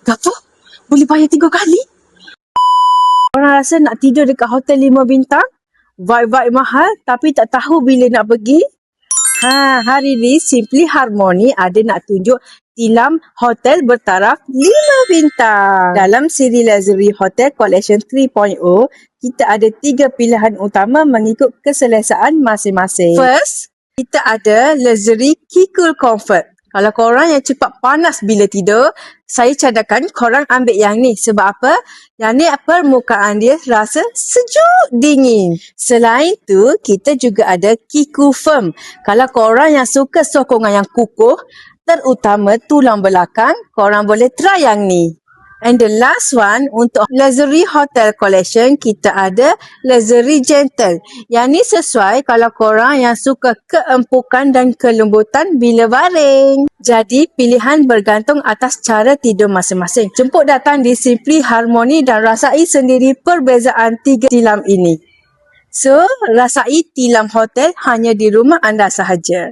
Apa? Boleh bayar 3 kali? Orang rasa nak tidur dekat hotel 5 bintang, vibe-vibe mahal tapi tak tahu bila nak pergi. Hari ni Simply Harmony ada nak tunjuk tilam hotel bertaraf 5 bintang. Dalam siri Luxury Hotel Collection 3.0, kita ada 3 pilihan utama mengikut keselesaan masing-masing. First, kita ada Luxury Key-Cool Comfort. Kalau korang yang cepat panas bila tidur, saya cadangkan korang ambil yang ni. Sebab apa? Yang ni permukaan dia rasa sejuk dingin. Selain tu, kita juga ada Key-Cool Firm. Kalau korang yang suka sokongan yang kukuh, terutama tulang belakang, korang boleh try yang ni. And the last one, untuk Luxury Hotel Collection, kita ada Luxury Gentle. Yang ni sesuai kalau korang yang suka keempukan dan kelembutan bila baring. Jadi, pilihan bergantung atas cara tidur masing-masing. Jemput datang di Simply Harmony dan rasai sendiri perbezaan 3 tilam ini. So, rasai tilam hotel hanya di rumah anda sahaja.